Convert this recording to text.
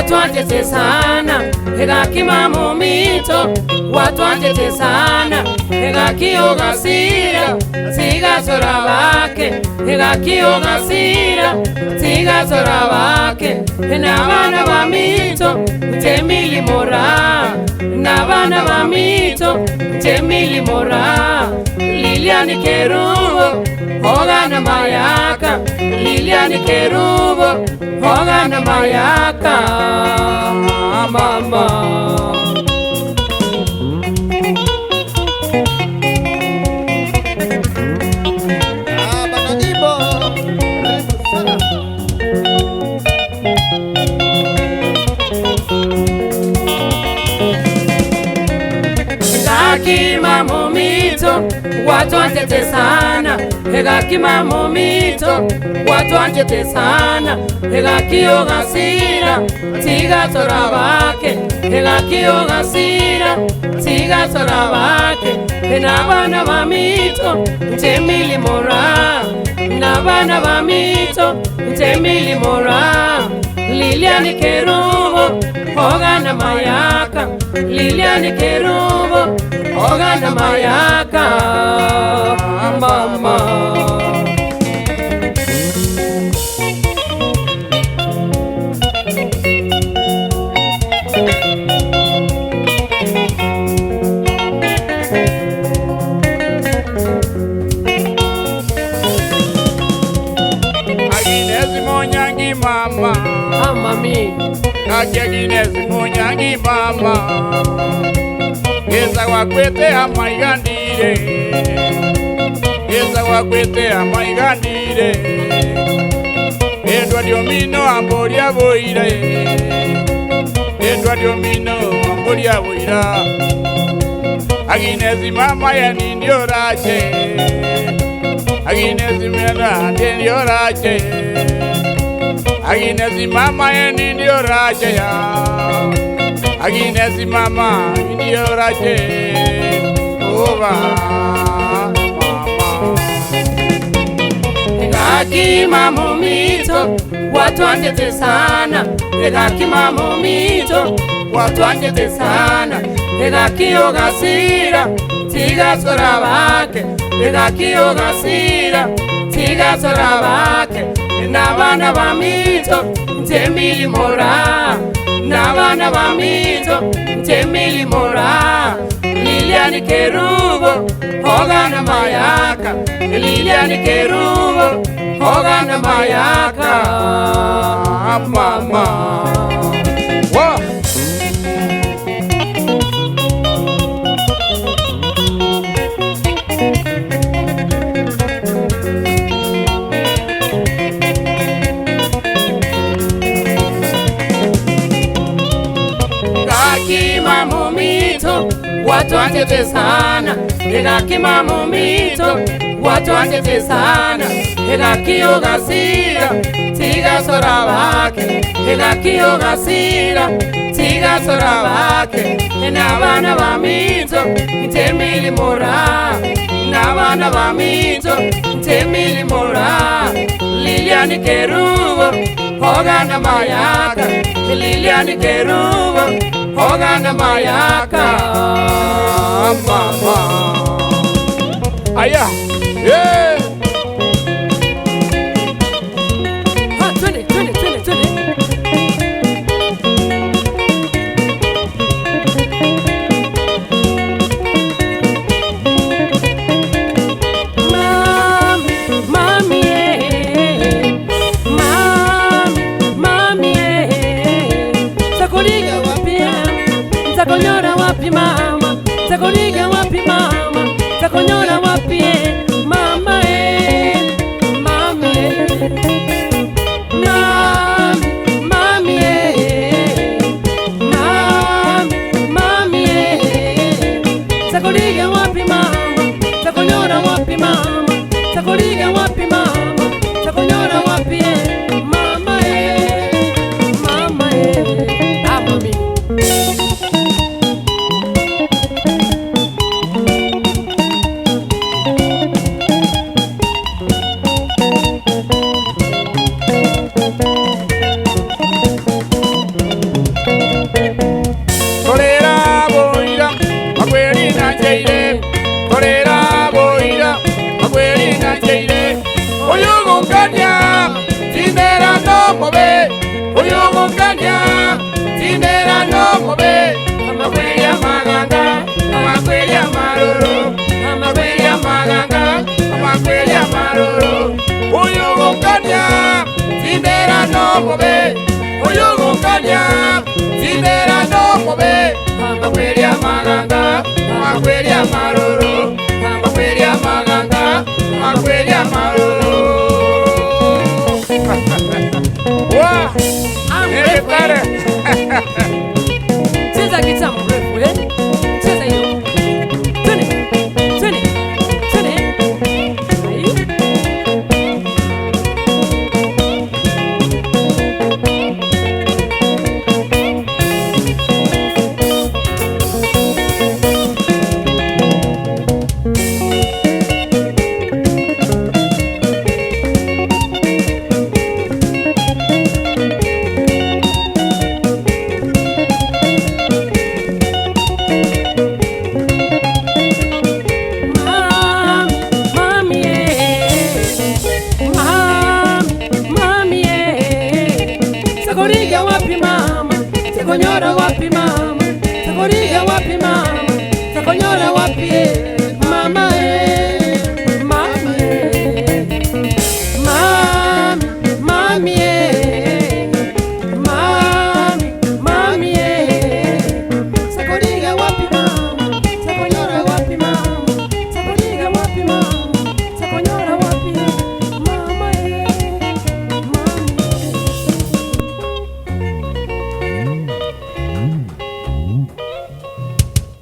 watu watete sana egakima mumito, watu watete sana egakiogasira tigasora bake egakiogasira tigasora bake n'abana bamito temili mora n'abana bamito temili mora Lilian Kerubo Hogana Mayaka Lilian Kerubo Hogana Mayaka mama Egakima mumito watu watete sana egakima mumito watu watete sana egakiogasira tigasora bake egakiogasira tigasora bake n'abana bamito temili mora n'abana bamito temili mora Lilian Kerubo Hogana Mayaka Lilian Kerubo Hogana Mayaka mama Aginezi monyangi mama mami Aginezi monyangi mama Geza wakwete amaigandire Geza wakwete amaigandire Edwa diomino amboria boire Edwa diomino amboria boira Aginezi mama ya nindio rache Aginezi mera nindio rache Aginezi mama ya nindio rache ya Aginezi mama nindio rache Ova mama Egakima mumito watu watete sana egakima mumito watu watete sana egakiogasira tigasora bake egakiogasira tigasora bake n'abana bamito temili mora n'abana bamito temili mora Lilian Kerubo Hogana Mayaka Lilian Kerubo Hogana Mayaka mama Wow Egakima mumito watu watete sana egakima mumito watu watete sana egakiogasira tigasora bake egakiogasira tigasora bake n'abana bamito temili mora n'abana bamito temili mora Lilian Kerubo Hogana Mayaka Lilian Kerubo Hogana Mayaka mama Aya yeah ha twende Takonyora wapi mama takoliga wapi mama takonyora wapi mama mami mami mami takoliga wapi mama takonyora wapi mama takoliga wapi mama takonyora wapi mama mama mami maruru, amagweria maganga, amagweria maruru. Uyugukania, zindera no mobe. Uyugukania, zindera no mobe. Amagweria maganga, amagweria maruru.